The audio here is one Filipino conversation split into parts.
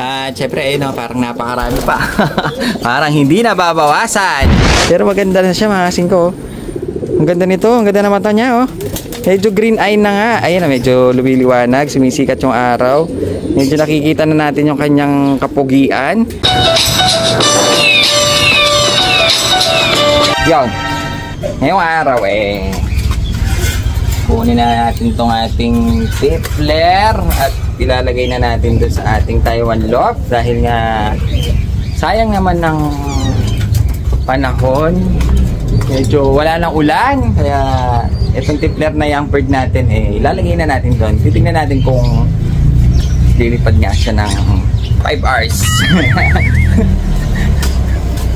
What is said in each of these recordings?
At syempre, ayun, no, parang napakarami pa. Parang hindi na babawasan. Pero maganda na siya, mga singko. Ang ganda nito, ang ganda na mata niya, oh. Medyo green eye na nga. Ayun, medyo lumiliwanag, sumisikat yung araw. Medyo nakikita na natin yung kanyang kapugian. Yun. Ngayong araw, kunin na natin itong ating tippler at ilalagay na natin doon sa ating Taiwan loft dahil nga sayang naman ng panahon, medyo wala nang ulan, kaya itong tippler na young bird natin ilalagay na natin doon. Titignan natin kung lilipad nga siya ng 5 hours.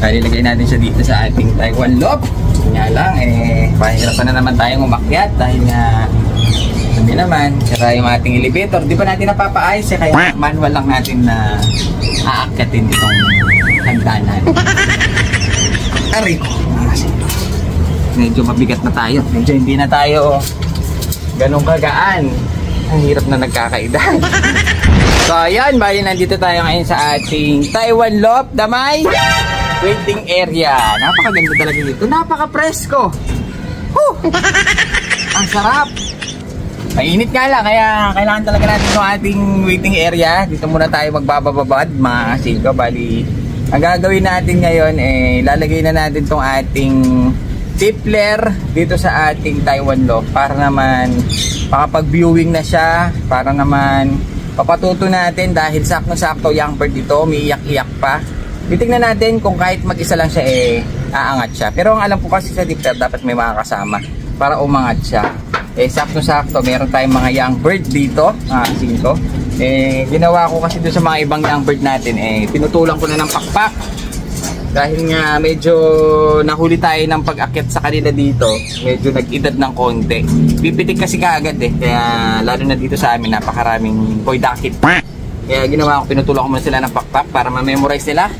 Ilagay natin siya dito sa ating Taiwan loft. Nga lang, pahirapan na naman tayong umakyat dahil nga sabi naman, sira yung ating elevator. Di ba natin napapaayos kaya manual lang natin na aakyatin itong hagdanan. Aray ko. Medyo mabigat na tayo. Medyo hindi na tayo ganun kagaan. Ang hirap na nagkakaedad. So ayan, bali nandito tayo ngayon sa ating Taiwan loft na may waiting area. Napakaganda talaga dito. Napaka-presko. Ang sarap. Mainit nga lang, kaya kailangan talaga natin yung ating waiting area. Dito muna tayo magbabababad, mga kasilko. Bali, ang gagawin natin ngayon, lalagay na natin tong ating tippler dito sa ating Taiwan loft para naman makapag-viewing na siya, para naman papatuto natin dahil sakto-sakto young bird ito, may iyak-iyak pa. Titignan natin kung kahit mag-isa lang siya, aangat siya. Pero ang alam ko kasi sa tippler, dapat may mga kasama para umangat siya. Sakto-sakto, meron tayong mga young bird dito, singko. Ginawa ko kasi doon sa mga ibang young bird natin, pinutulan ko na ng pakpak. Dahil nga medyo nahuli tayo ng pag-akyat sa kanila dito, medyo nag-edad ng konti. Pipitik kasi kaagad kaya lalo na dito sa amin, napakaraming boy ducket. Kaya ginawa ko, pinutulan ko muna sila ng pakpak para ma-memorize nila.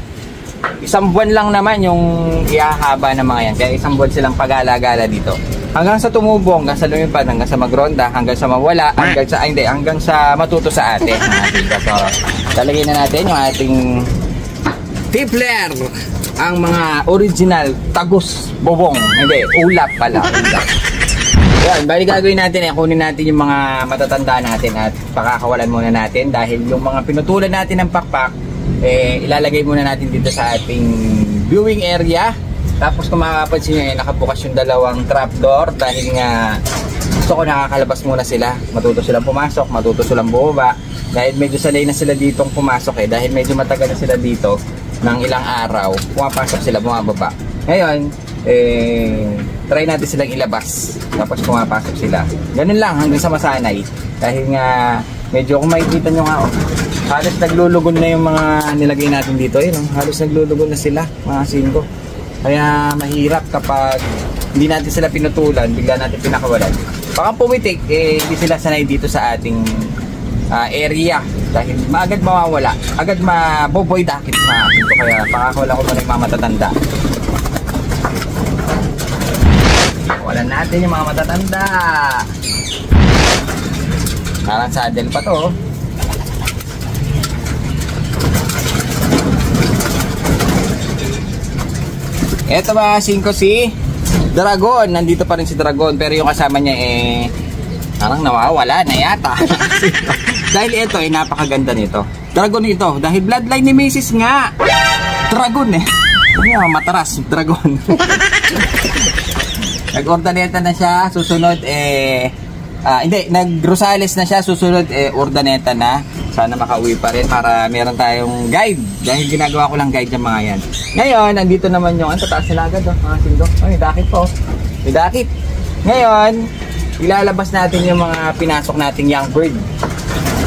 Isang buwan lang naman yung ihahaba ng mga yan, kaya isang buwan silang pag-alagala dito. Hanggang sa tumubo, hanggang sa lumipad, hanggang sa magronda, hanggang sa mawala, hanggang sa matuto sa atin. So, talagay na natin yung ating tippler, ang mga original tagus bobong, hindi, ulap pala, ulap. Yan, bali gagawin natin, kunin natin yung mga matatanda natin at pakakawalan muna natin dahil yung mga pinutulan natin ng pakpak, ilalagay muna natin dito sa ating viewing area. Tapos kung makapansin nyo, nakabukas yung dalawang trapdoor dahil nga gusto ko nakakalabas muna sila. Matuto silang pumasok, matuto silang bumaba. Dahil medyo sanay na sila ditong pumasok dahil medyo matagal na sila dito ng ilang araw. Pumapasok sila, bumababa. Ngayon, try natin silang ilabas. Tapos pumapasok sila. Ganun lang hanggang sa masanay. Dahil nga medyo kung makikita nyo nga, halos naglulugon na yung mga nilagay natin dito. Halos naglulugon na sila, mga singko. Kaya mahirap kapag hindi natin sila pinutulan, bigla natin pinakawalan. Baka pumitik, hindi sila sanay dito sa ating area. Dahil agad mawawala, agad maboboy dakit na atin ko. Kaya pakakawala ko muna yung mga matatanda. Walan natin yung mga matatanda. Parang saddle pa to. Eto ba, 5 si Dragon. Nandito pa rin si Dragon, pero yung kasama niya parang nawawala na yata. Dahil ito napakaganda nito. Dragon ito, dahil bloodline ni Mrs. nga. Dragon mataras, Dragon. Nag-ordaneta na siya, susunod hindi, nag-Rosales na siya, susunod ordaneta na. Sana makauwi pa rin para meron tayong guide. Dahil ginagawa ko lang guide yung mga yan. Ngayon, nandito naman yung tataas nila agad, mga sindo. May dakit po. May dakit. Ngayon, ilalabas natin yung mga pinasok nating young bird.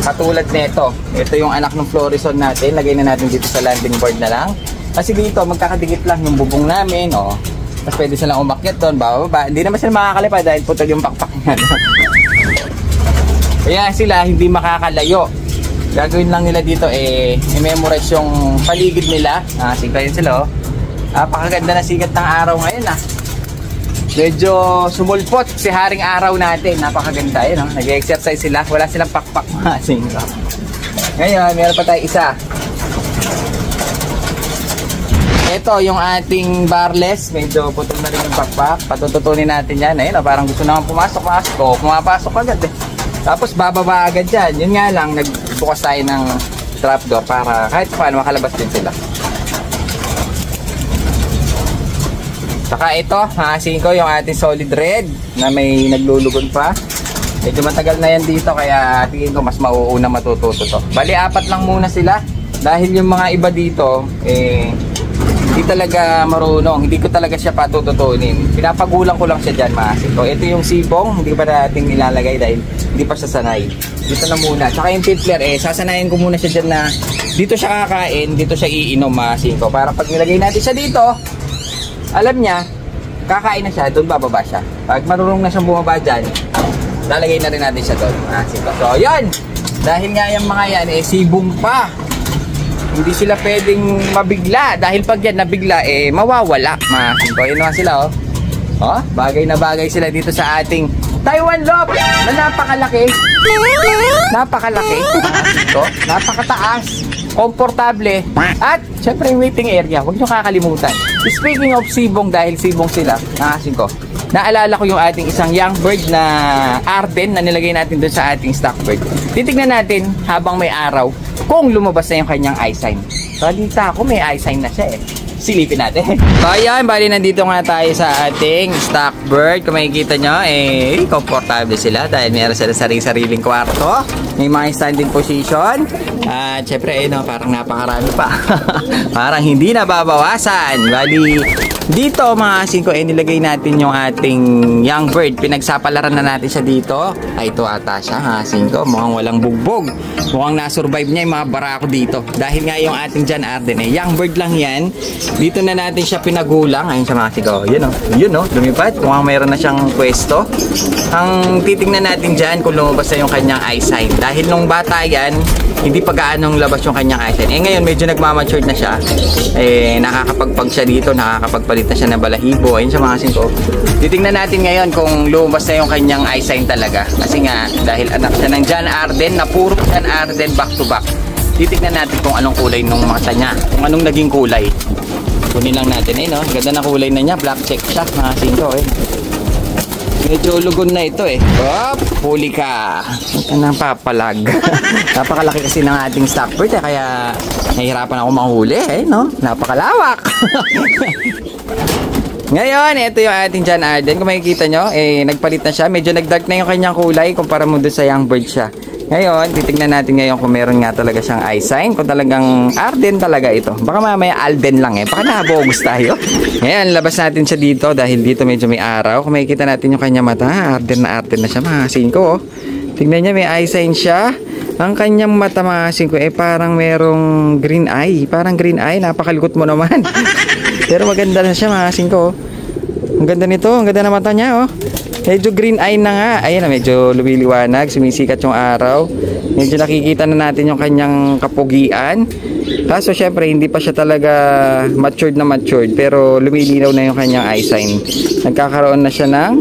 Katulad nito. Ito yung anak ng Florison natin. Lagay na natin dito sa landing board na lang. Kasi dito, magkakadikit lang yung bubong namin. Tapos pwede silang umakyat doon, bababa. Hindi naman sila makakalipad dahil putol yung pakpak niya. Kaya sila hindi makakalayo. Gagawin lang nila dito i-memorize yung paligid nila. Sigla yun sila. Napakaganda na sikat ng araw ngayon Medyo sumulpot si haring araw natin. Napakaganda yun. Nag-exercise sila. Wala silang pakpak. Ngayon, meron pa tayo isa. Ito yung ating barless, medyo putol na rin yung pakpak. Patututunin natin yan. Ayun, parang gusto naman pumasok. Pumapasok agad eh. Tapos bababa agad dyan. Yun nga lang, nagbukas tayo ng trapdoor para kahit paano makalabas din sila. Saka ito, hahasin ko yung ating solid red na may naglulugon pa. Medyo matagal na yan dito kaya tingin ko mas mauuna matututo to. Bali, 4 lang muna sila. Dahil yung mga iba dito, hindi talaga marunong, hindi ko talaga siya patututunin. Pinapagulang ko lang siya dyan, maasin ko. Ito yung sibong, hindi pa natin nilalagay dahil hindi pa siya sanay. Dito na muna. Tsaka yung tippler, sasanayin ko muna siya dyan na dito siya kakain, dito siya iinom, maasin ko. Para pag nilagay natin siya dito, alam niya, kakain na siya, doon bababa siya. Pag marunong na siyang bumaba dyan, lalagay na rin natin siya doon, maasin ko. So, yun! Dahil nga yung mga yan, sibong pa. Hindi sila pwedeng mabigla dahil pag yan nabigla mawawala. Masin ko, yun naman sila bagay na bagay sila dito sa ating Taiwan Lop na napakalaki. Napakataas, komportable at syempre yung waiting area, huwag nyo kakalimutan. Speaking of sibong, dahil sibong sila, nakasin ko, naalala ko yung ating isang young bird na Arden na nilagay natin doon sa ating stock bird. Titignan natin habang may araw kung lumabas na yung kanyang eye sign. Balita ako may eye sign na siya Silipin natin. So ayan, bali nandito nga tayo sa ating stock bird. Kung makikita nyo, komportable sila dahil meron sila sariling kwarto. May mga standing position. At syempre, parang napakarami pa. Parang hindi nababawasan. Bali, dito mga asin ko, nilagay natin yung ating young bird. Pinagsapalaran na natin siya dito. Ay, ito ata siya, mga asin ko. Mukhang walang bugbog. Mukhang nasurvive niya yung mga barako dito. Dahil nga yung ating John Arden, young bird lang yan. Dito na natin siya pinagulang. Ayun siya mga asin ko. Yun lumipad. Mukhang mayroon na siyang pwesto. Ang titingnan natin dyan kung lumabas na yung kanyang eye sign. Dahil nung bata yan, hindi pa gaanong labas yung kanyang eye sign. Ngayon medyo nagmamatured na siya. Nakakapagpag siya dito, nakakapagpalit na siya ng balahibo. Ayun siya mga asin ko. Titingnan natin ngayon kung lumabas na yung kanyang eye sign talaga. Kasi nga, dahil anak siya ng John Arden, na puro John Arden back to back. Titingnan natin kung anong kulay nung mata niya. Kung anong naging kulay. Kunin lang natin ganda na kulay na niya. Black check siya, mga asin ko Medyo lugon na ito huli ka. Ito nang papalag. Napakalaki kasi ng ating stock bird kaya nahihirapan ako manghuli Napakalawak. Ngayon, ito yung ating John Arden. Kung makikita nyo, nagpalit na siya. Medyo nagdark na yung kanyang kulay kumpara mo doon sa young bird siya. Ngayon, titignan natin ngayon kung meron nga talaga siyang eye sign. Kung talagang Arden talaga ito. Baka mamaya Alden lang Baka nabogus tayo. Ngayon, labas natin siya dito dahil dito medyo may araw. Kung makikita natin yung kanyang mata, Arden na siya mga asin ko. Tignan niya, may eye sign siya. Ang kanyang mata mga asin ko, parang merong green eye. Parang green eye, napakalikot mo naman. Pero maganda na siya mga asin ko. Ang ganda nito, ang ganda na mata niya Medyo green eye na nga. Ayan medyo lumiliwanag, sumisikat yung araw. Medyo nakikita na natin yung kanyang kapugian. Kaso syempre hindi pa siya talaga matured na matured, pero lumilinaw na yung kanyang eye sign. Nagkakaroon na siya ng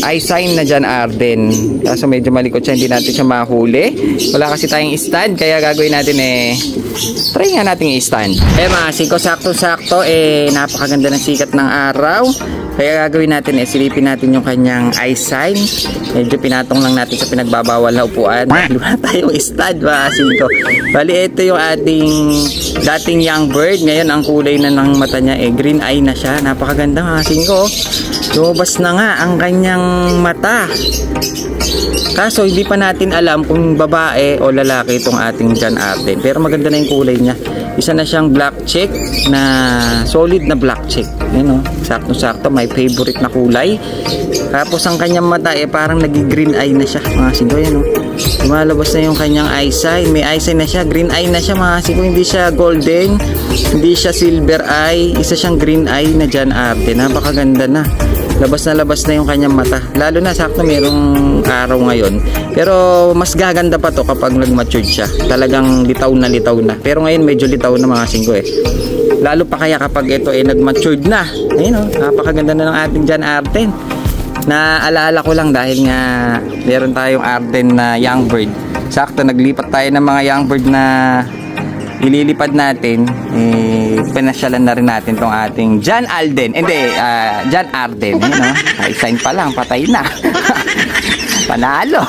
eye sign na John Arden. Kaso medyo malikot siya, hindi natin siya mahuli. Wala kasi tayong stand, kaya gagawin natin try nga natin i-stand. Mga siko, sakto-sakto napakaganda ng sikat ng araw. Kaya gagawin natin silipin natin yung kanyang eye sign. Medyo pinatong lang natin sa pinagbabawal na upuan. Wala tayong stand, mga siko. Bali, ito yung ating dating young bird. Ngayon, ang kulay na ng mata niya green eye na siya. Napakaganda, mga siko. Lumabas na nga ang kanyang mata. Kaso hindi pa natin alam kung babae o lalaki itong ating John Arden. Pero maganda na yung kulay niya. Isa na siyang black check na solid na black check. Sakto-sakto, may favorite na kulay. Tapos ang kanyang mata parang nagi-green eye na siya. Mga siko, lumalabas na yung kanyang eye sign. May eye sign na siya, green eye na siya mga siko. Hindi siya golden, hindi siya silver eye. Isa siyang green eye na John Arden. Napakaganda na. Labas na yung kanyang mata. Lalo na sakto mayroong araw ngayon. Pero mas gaganda pa to kapag nag-matured siya. Talagang litaw na. Pero ngayon medyo litaw na mga singko Lalo pa kaya kapag ito nag-matured na. Ayun napakaganda na ng ating John Arden. Naalala ko lang dahil nga meron tayong Arden na young bird. Sakto naglipat tayo ng mga young bird na ililipad natin, pinasyalan na rin natin tong ating John Alden. Hindi, John Arden. Yun, no? Ay, sign pa lang, patay na. Panalo.